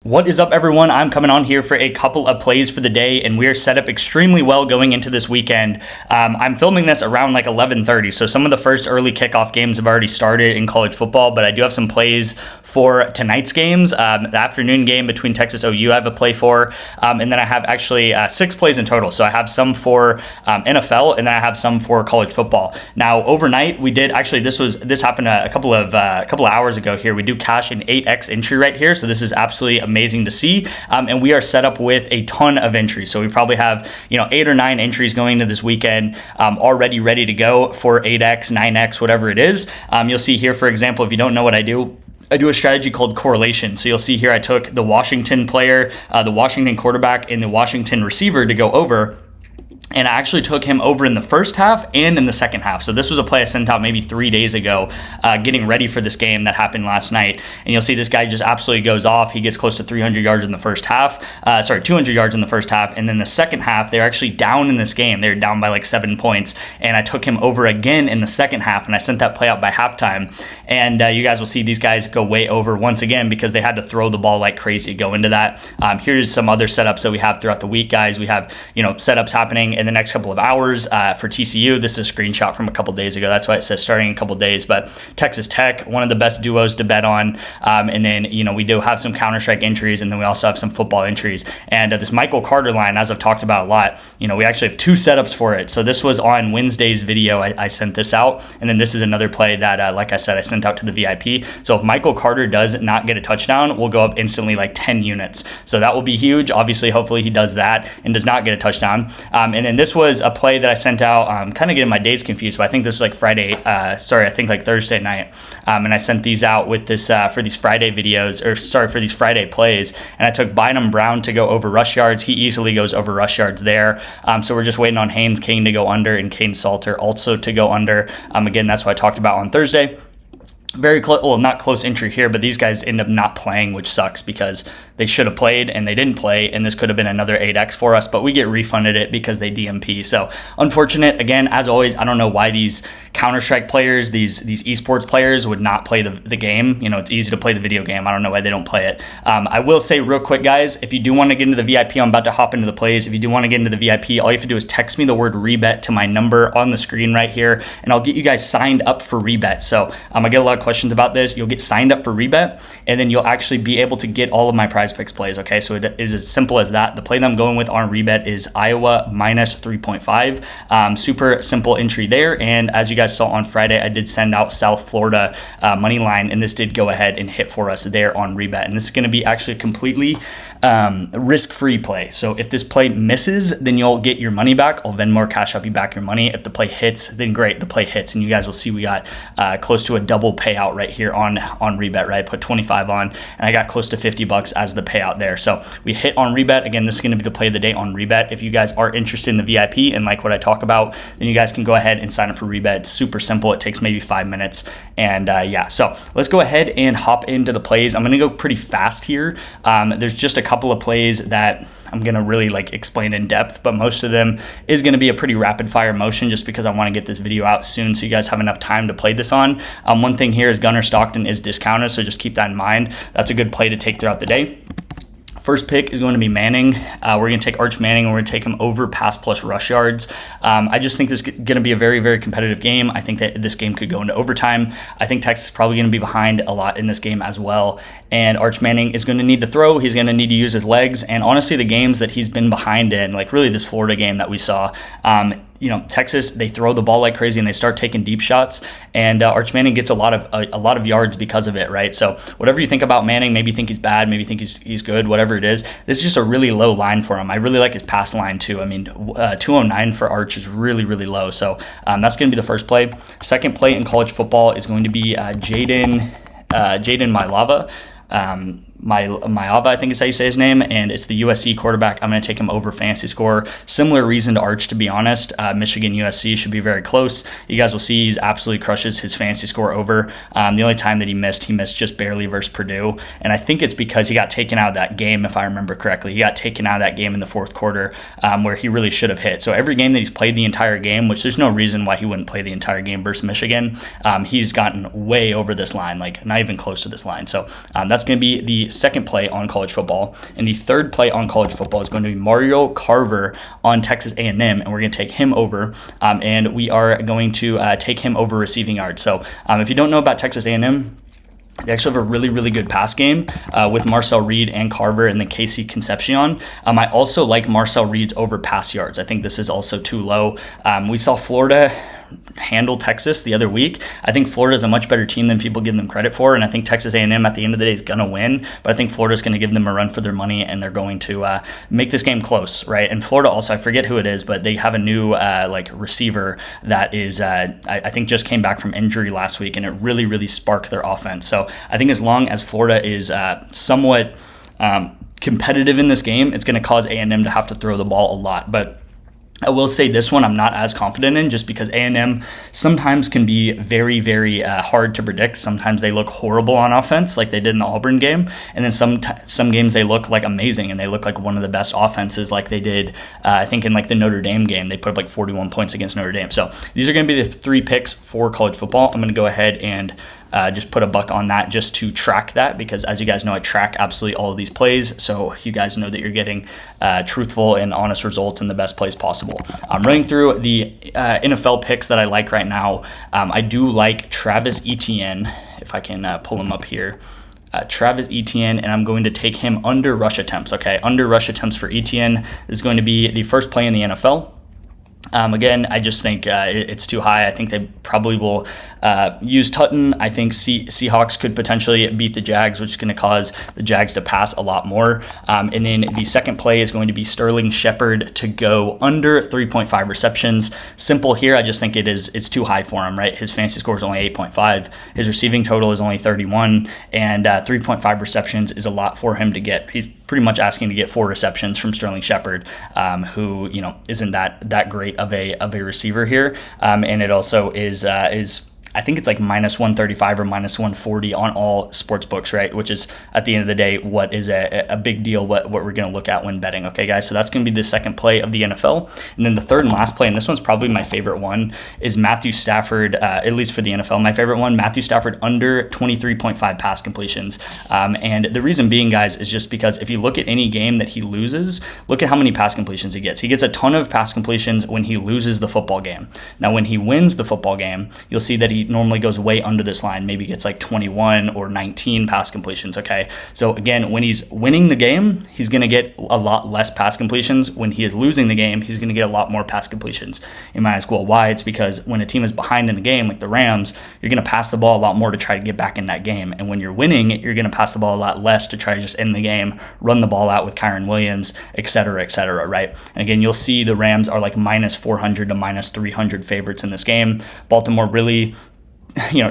What is up, everyone? I'm coming on here for a couple of plays for the day, and we are set up extremely well going into this weekend. I'm filming this around like 11:30, so some of the first early kickoff games have already started in college football, but I do have some plays for tonight's games. The afternoon game between Texas OU I have a play for, and then I have actually 6 plays in total. So I have some for NFL, and then I have some for college football. Now, overnight, we did actually, this happened a couple of hours ago here. We do cash an 8x entry right here, so this is absolutely amazing to see, and we are set up with a ton of entries. So we probably have 8 or 9 entries going into this weekend already ready to go for 8x, 9x, whatever it is. You'll see here, for example, if you don't know what I do a strategy called correlation. So you'll see here I took the Washington player, the Washington quarterback, and the Washington receiver to go over. And I actually took him over in the first half and in the second half. So this was a play I sent out maybe 3 days ago, getting ready for this game that happened last night. And you'll see this guy just absolutely goes off. He gets close to 300 yards in the first half. 200 yards in the first half. And then the second half, they're actually down in this game. They're down by like 7 points. And I took him over again in the second half. And I sent that play out by halftime. And you guys will see these guys go way over once again because they had to throw the ball like crazy to go into that. Here's some other setups that we have throughout the week, guys. We have, setups happening in the next couple of hours for TCU. This is a screenshot from a couple days ago. That's why it says starting in a couple days. But Texas Tech, one of the best duos to bet on. And then, we do have some Counter-Strike entries, and then we also have some football entries. And this Michael Carter line, as I've talked about a lot, we actually have 2 setups for it. So this was on Wednesday's video. I sent this out. And then this is another play that, like I said, I sent out to the VIP. So if Michael Carter does not get a touchdown, we'll go up instantly like 10 units. So that will be huge. Obviously, hopefully he does that and does not get a touchdown. And then this was a play that I sent out, kind of getting my days confused, but I think this was like Thursday night. And I sent these out with this for these Friday videos, for these Friday plays. And I took Bynum Brown to go over rush yards. He easily goes over rush yards there. So we're just waiting on Haynes King to go under and Kane Salter also to go under. Again, that's what I talked about on Thursday. Very close, well, not close entry here, but these guys end up not playing, which sucks because they should have played and they didn't play, and this could have been another 8x for us, but we get refunded it because they DMP. So unfortunate. Again, as always, I don't know why these Counter-Strike players, these esports players would not play the game. It's easy to play the video game. I don't know why they don't play it. I will say real quick, guys, if you do want to get into the VIP, I'm about to hop into the plays. If you do want to get into the VIP, all you have to do is text me the word REBET to my number on the screen right here, and I'll get you guys signed up for REBET. So I get a lot of questions about this. You'll get signed up for REBET, and then you'll actually be able to get all of my PrizePicks plays. Okay, so it is as simple as that. The play that I'm going with on REBET is Iowa minus 3.5. Super simple entry there. And as you guys saw on Friday, I did send out South Florida money line, and this did go ahead and hit for us there on REBET. And this is going to be actually a completely risk-free play. So if this play misses, then you'll get your money back. I'll Venmo or Cash App you back your money. If the play hits, then great, the play hits, and you guys will see we got close to a double payout right here on REBET, right? Put 25 on, and I got close to $50 as the payout there. So we hit on REBET. Again, this is going to be the play of the day on REBET. If you guys are interested in the VIP and like what I talk about, then you guys can go ahead and sign up for REBET. It's super simple. It takes maybe 5 minutes. And so let's go ahead and hop into the plays. I'm going to go pretty fast here. There's just a couple of plays that I'm going to really explain in depth, but most of them is going to be a pretty rapid fire motion just because I want to get this video out soon so you guys have enough time to play this on. One thing here is Gunnar Stockton is discounted, so just keep that in mind. That's a good play to take throughout the day. First pick is going to be Manning. We're going to take Arch Manning, and we're going to take him over pass plus rush yards. I just think this is going to be a very, very competitive game. I think that this game could go into overtime. I think Texas is probably going to be behind a lot in this game as well. And Arch Manning is going to need to throw. He's going to need to use his legs. And honestly, the games that he's been behind in, like really this Florida game that we saw, Texas, they throw the ball like crazy and they start taking deep shots, and Arch Manning gets a lot of yards because of it, right? So whatever you think about Manning, maybe you think he's bad, maybe you think he's good, whatever it is, this is just a really low line for him. I really like his pass line too. I mean, 209 for Arch is really, really low. So that's going to be the first play. Second play in college football is going to be Jaden Mailava. Mailava, I think is how you say his name, and it's the USC quarterback. I'm going to take him over fantasy score. Similar reason to Arch, to be honest. Michigan USC should be very close. You guys will see he's absolutely crushes his fantasy score over. The only time that he missed just barely versus Purdue, and I think it's because he got taken out of that game, if I remember correctly. He got taken out of that game in the fourth quarter where he really should have hit. So every game that he's played the entire game, which there's no reason why he wouldn't play the entire game versus Michigan, he's gotten way over this line, like not even close to this line. So that's going to be the the second play on college football. And the third play on college football is going to be Mario Carver on Texas A&M, and we're going to take him over, and we are going to take him over receiving yards. So if you don't know about Texas A&M, they actually have a really, really good pass game with Marcel Reed and Carver and the Casey Concepcion. I also like Marcel Reed's over pass yards. I think this is also too low. We saw Florida handle Texas the other week. I think Florida is a much better team than people give them credit for, and I think Texas A&M at the end of the day is going to win, but I think Florida is going to give them a run for their money, and they're going to make this game close, right? And Florida also, I forget who it is, but they have a new receiver that is, I think just came back from injury last week, and it really, really sparked their offense. So I think as long as Florida is somewhat competitive in this game, it's going to cause A&M to have to throw the ball a lot. But I will say this one I'm not as confident in, just because A&M sometimes can be very, very hard to predict. Sometimes they look horrible on offense, like they did in the Auburn game, and then some games they look like amazing and they look like one of the best offenses, like they did I think in like the Notre Dame game. They put up like 41 points against Notre Dame. So these are going to be the 3 picks for college football. I'm going to go ahead and just put a buck on that just to track that, because as you guys know, I track absolutely all of these plays, so you guys know that you're getting truthful and honest results in the best plays possible. I'm running through the NFL picks that I like right now. I do like Travis Etienne, if I can pull him up here. Travis Etienne, and I'm going to take him under rush attempts. Okay, under rush attempts for Etienne. This is going to be the first play in the NFL. Again, I just think it's too high. I think they probably will use Tutton. I think Seahawks could potentially beat the Jags, which is going to cause the Jags to pass a lot more. And then the second play is going to be Sterling Shepard to go under 3.5 receptions. Simple here. I just think it's too high for him, right? His fantasy score is only 8.5. His receiving total is only 31, and 3.5 receptions is a lot for him to get. He's pretty much asking to get 4 receptions from Sterling Shepard, who isn't that great of a receiver here, and it also is I think it's like minus 135 or minus 140 on all sports books, right? Which is at the end of the day what is a big deal, what we're going to look at when betting. Okay, guys, so that's going to be the second play of the NFL. And then the third and last play, and this one's probably my favorite one, is Matthew Stafford, at least for the NFL, my favorite one, Matthew Stafford under 23.5 pass completions. And the reason being, guys, is just because if you look at any game that he loses, look at how many pass completions he gets. He gets a ton of pass completions when he loses the football game. Now, when he wins the football game, you'll see that he normally goes way under this line, maybe gets like 21 or 19 pass completions. Okay, so again, when he's winning the game, he's going to get a lot less pass completions. When he is losing the game, he's going to get a lot more pass completions. You might ask, well, why? It's because when a team is behind in a game, like the Rams, you're going to pass the ball a lot more to try to get back in that game. And when you're winning, you're going to pass the ball a lot less to try to just end the game, run the ball out with Kyren Williams, et cetera, right? And again, you'll see the Rams are like minus 400 to minus 300 favorites in this game. Baltimore really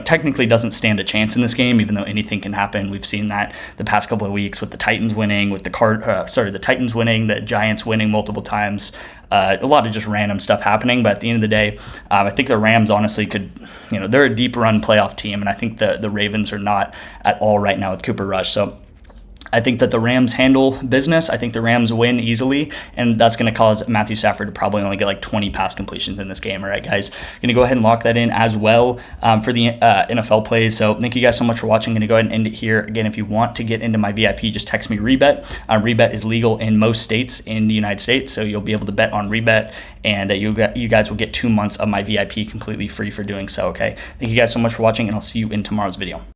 technically doesn't stand a chance in this game, even though anything can happen. We've seen that the past couple of weeks with the Titans winning, with the Titans winning, the Giants winning multiple times. A lot of just random stuff happening, but at the end of the day, I think the Rams honestly could, they're a deep run playoff team, and I think the Ravens are not at all right now with Cooper Rush. So I think that the Rams handle business. I think the Rams win easily, and that's going to cause Matthew Stafford to probably only get like 20 pass completions in this game. All right, guys, going to go ahead and lock that in as well for the NFL plays. So thank you guys so much for watching. Going to go ahead and end it here. Again, if you want to get into my VIP, just text me REBET. REBET is legal in most states in the United States, so you'll be able to bet on REBET, and you guys will get 2 months of my VIP completely free for doing so. Okay, thank you guys so much for watching, and I'll see you in tomorrow's video.